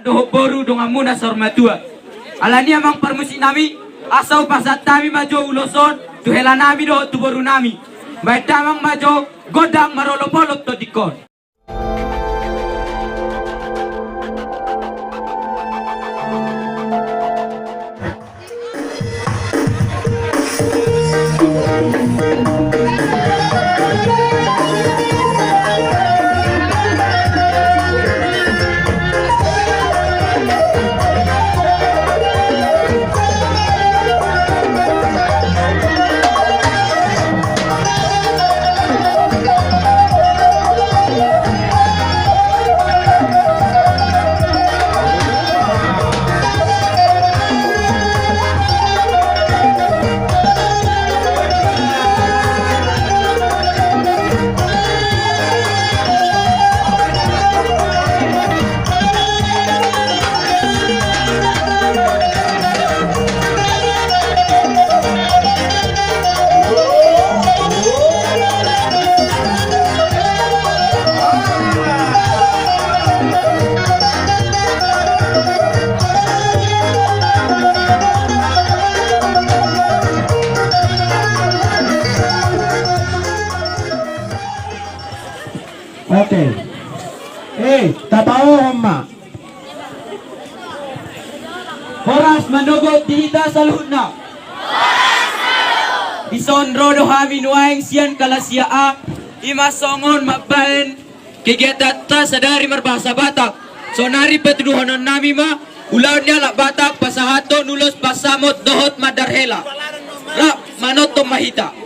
doho boru donga muna sormatua. Alani amang permusi nami asau pasat tami majo uloson tuhela nami doho tu boru nami. Baik tamang majo godang marolo polot to dikon. Oke. Tatao homma. Horas manogot dihita salhutna. Ison rodo hami nuaing sian kalasia imasongon mabaen kegiatan ta sadari berbahasa Batak. Sonari petuduhanon nami ma ulaudnya lak Batak pasahato nulos pasamot dohot madarhela. Ra manoto mahita.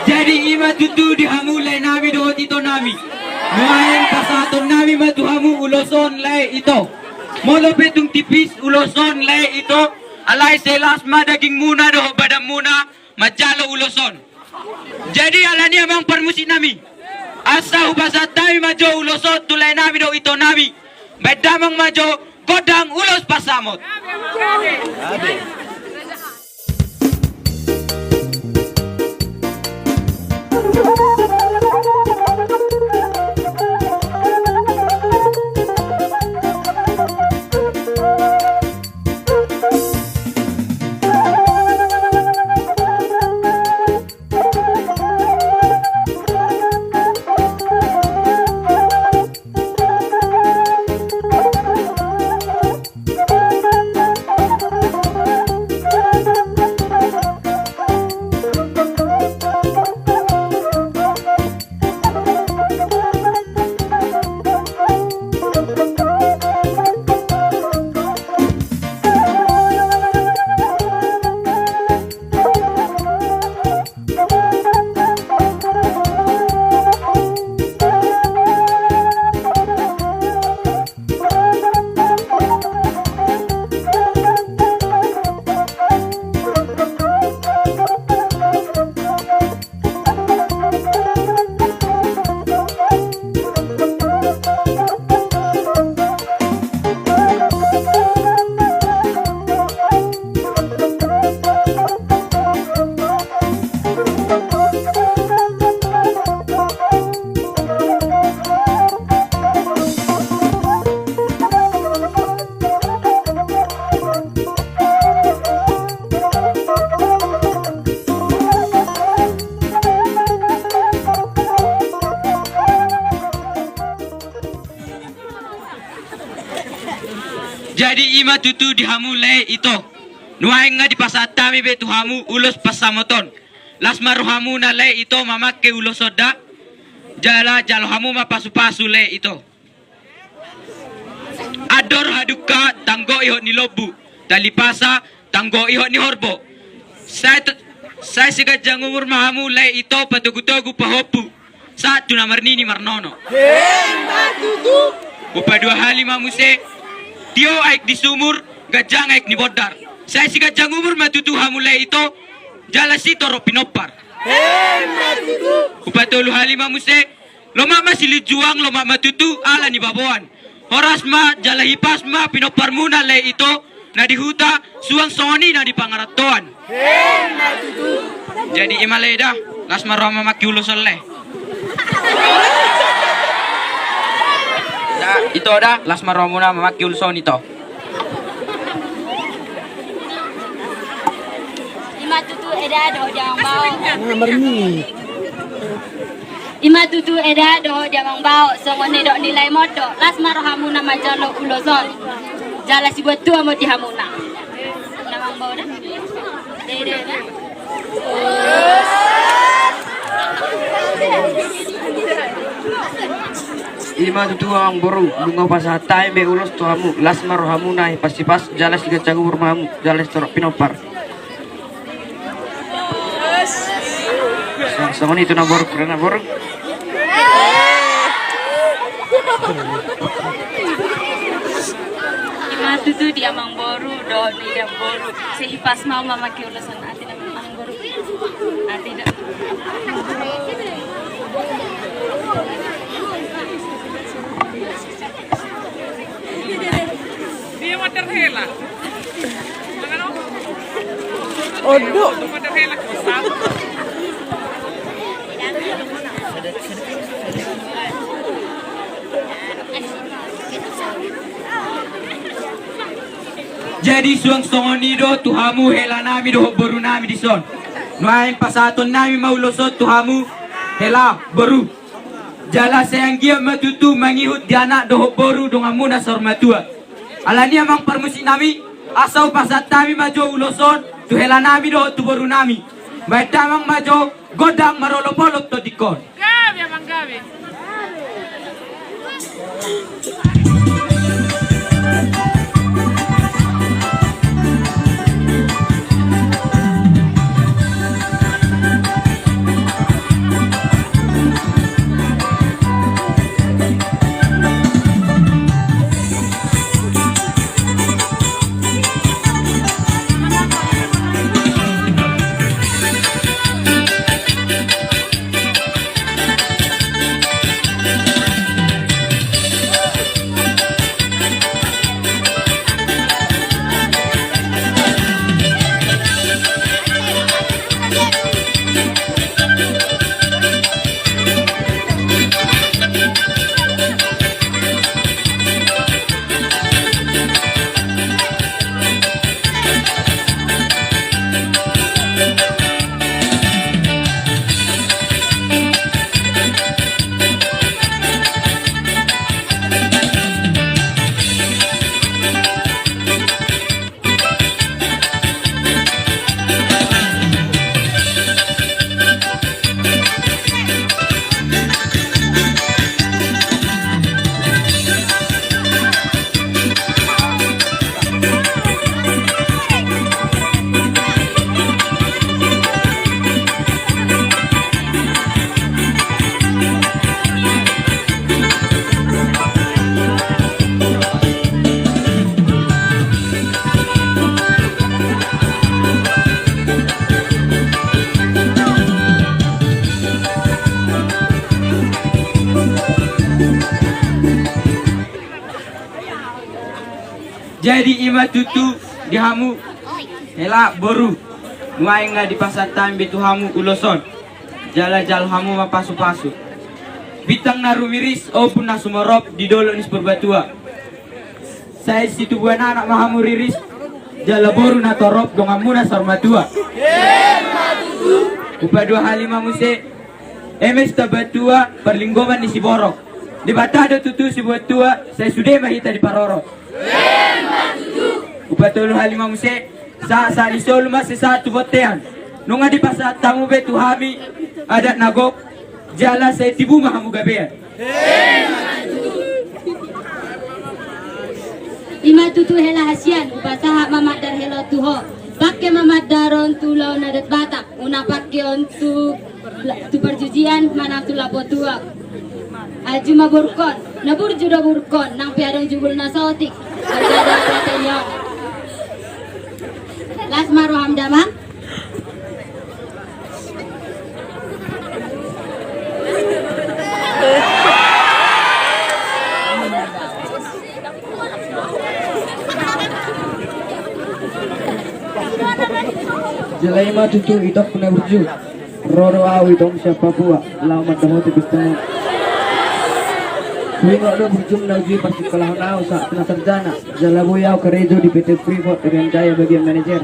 Jadi ima tutu dihamulai nami dohot ito nami. Nuayan pasaton nami matuhamu uloson lay ito. Molo petung tipis uloson lay ito. Alay selas madaging muna doho badam muna majalo uloson. Jadi alani amang permusi nami. Asa hubasat nami majo uloson tulay nami do ito nami. Bedamang majo godang ulos pasamot. Jadi ima tutu dihamu le ito. Nuainga di pasatami be tuhamu ulos pasamoton. Las maruhamu na le ito mamake ulosoda. Jala jalohamu mapasu-pasu le ito. Ador haduka tanggo ihot ni lobu. Talipasa tanggo ihot ni horbo. Saya sigajang umur mahamu le ito patugu-tugu pahopu. Saat tunamarnini marnono. Upa dua hali mamuse. Tio aik di sumur, gajang aik ni bodar. Saya si gajang umur matutu hamule itu, jala si toro pinopar. Upa tolu hali mamuse. Loma ma sili juang, loma matutu ala ni baboan. Horas ma, jala hipas ma, pinopar muna le itu. Na di huta, suang soni na di pangaratoan. Jadi imaleda, las maroma makiulo soleh. Ito dah las maromuna mamakul son ito. Ima tutu eda do jamang bao. Ima tutu eda do jamang bao. Songone do nilai modo. Las marohamuna majalo ulozon. Jala si buat tua moti hamuna. Jamang bao dah. Dede dah. Ima tutu ang boru bunga pasatay be ulos tuhamu las marohamu nai pasipas jalas tiga cagu bermamu jalas torok pinopar sang itu na boru karena boru Ima tutu di amang boru do di dam boru sehipas mau mama ke ulasan ati na amang boru ati dah. Dia materhela. odo Materhela kosan. Jadi suang songoni do tuhamu hela nami do boru nami di son. Nuain pasaton nami maulosot tuhamu hela boru. Jala sayang gia matutu mangihut dianak do boru do ngamuna sormatua. Alani amang permusi nami asau pasat nami majo uloson tu hela nami do tu boru nami. Baik tamang majo godang marolopolop to dikon. Gabi amang gabi. Jadi ima tutu dihamu hela boru. Nuain nga di pasar tambi tuhamu uloson. Jala jal hamu mapasu-pasu. Bitang narumiris o pun nasumorop di dolo nis perbatua. Saya situ buan anak mahamu riris. Jala boru na torop dongamuna sarmatua. Upa dua halima muse. Emes tabatua perlinggoman di Siborok. Di bata ada tutu si buat tua. Saya sudah mahita di Parorok. Upatulo halimang se sa lisol mas sa tubotean. Nung nga di pa sa tamu be tuhami adat nagok jala sa tibu mahamu gabean. Ima tutu hela hasian upasaha mamadar helo tuho. Pakai mamadaron tulau nadat batak. Una pakai untuk tu perjujian mana tu lapo tua. Ajuma burkon, nabur juda burkon, nang piadong jubul nasotik. Ada pratenyo. Las maroham damang. Jalaima tutu itok puna burju. Roro awi dong siapa pua. Lau matamu tipis temu. Freeport do burju menuju persekolahan au saat tengah sarjana. Jalabuyau kerejo di PT Freeport dengan Jaya bagian manajer.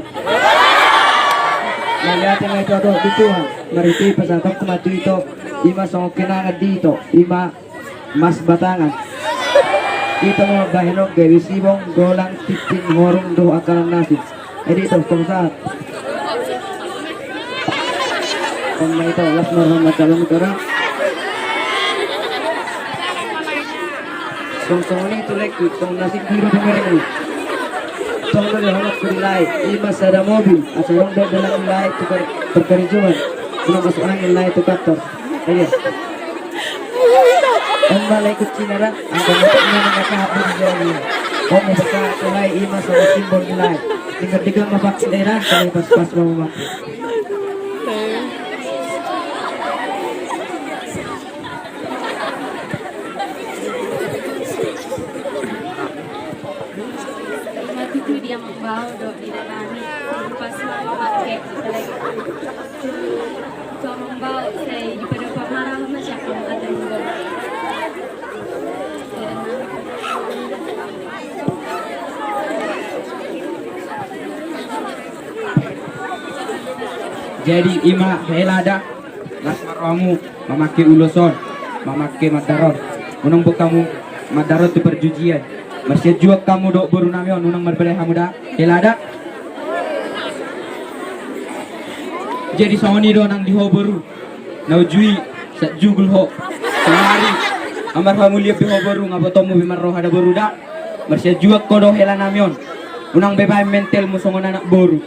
Melihat yang itu ada di Tuhan. Meriti pesantren kematu itu. Ima song kenangan dito. Ima mas batangan. Ito mo bahinok gawi sibong golang tipin ngorong do akalan nasi. Jadi itu saat. Kami itu las Muhammad calon orang. Song ini itu lagi tong nasi biru dengerin. Tong dari anak berilai. Ima sada mobil. Asalong dalam nilai itu berkerijuan. Kalau masuk angin nilai itu kantor. Ayo. Kembali ikut Cina angka motornya mereka habis jalan. Om mereka mulai ima sama simbol nilai. Tinggal mapaksin daerah kali pas-pas mau memakai. Itu dia membawa dok di dalam pas mau pakai. Kalau membawa saya di pada pamarah macam ada membawa. Jadi ima helada las marohamu memakai uloson, memakai madaron. Unang kamu madaron tu perjujian. Masih juak kamu dok baru namion unang berbelai hamuda helada. Jadi sawani do nang diho baru. Nau jui sa jugul ho. Samari amar hamu liap diho baru ngabotomu bimar roh ada baru dak. Masih juak kodo hela namion. Unang bebay mental musongon anak baru.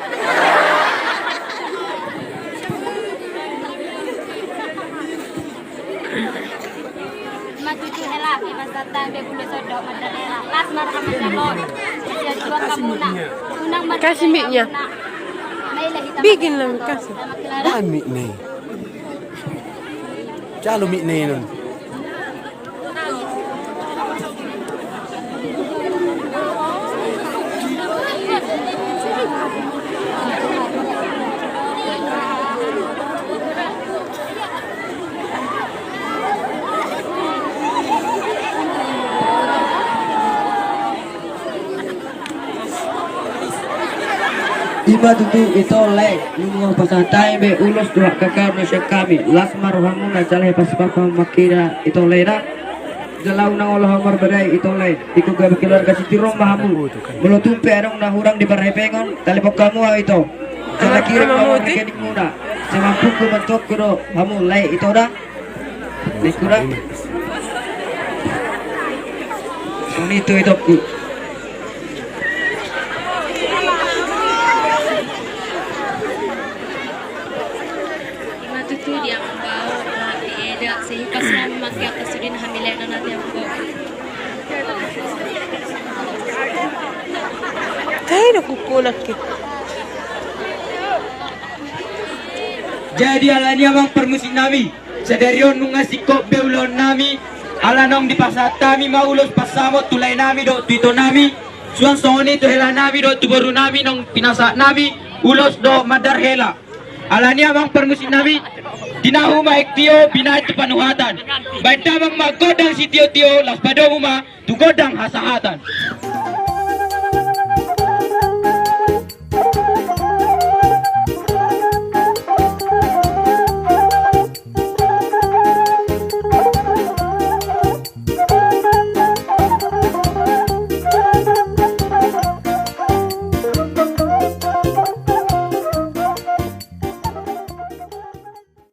Kasih mic-nya. Bikin lah kasih. Bukan mic ni. Calo mic ni nun. Ima tutu ito lek yung pasantai be ulos dua kakar nasya kami las marohamu na jaleh pasipapa makira ito lera jalaw nang Allah hamar berai ito lek iku gabi keluar kasih tirong mahamu melutumpi arong na hurang di barai pengon talipok kamu ito jala kirim kamu dikedik muna semampu ku bentuk kuro hamu lek ito dah lekura suni itu ku Itu dia membawa di eda sehingga semua memakai kesudin hamilan nanti yang membawa. Tayo na kukunak kita. Jadi alanya bang permusik nami. Sederion nung ngasiko beulon nami. Alanong di pasatami maulos pasamo tulay nami do tuito nami. Suang songoni to hela nami do tubaru nami nong pinasa nami. Ulos do madar hela. Alanya bang permusik nami. Tinahu maiktiyo binay tu panuhatan. Baita bang magodang si tiyo-tiyo las padomuma tugodang hasahatan.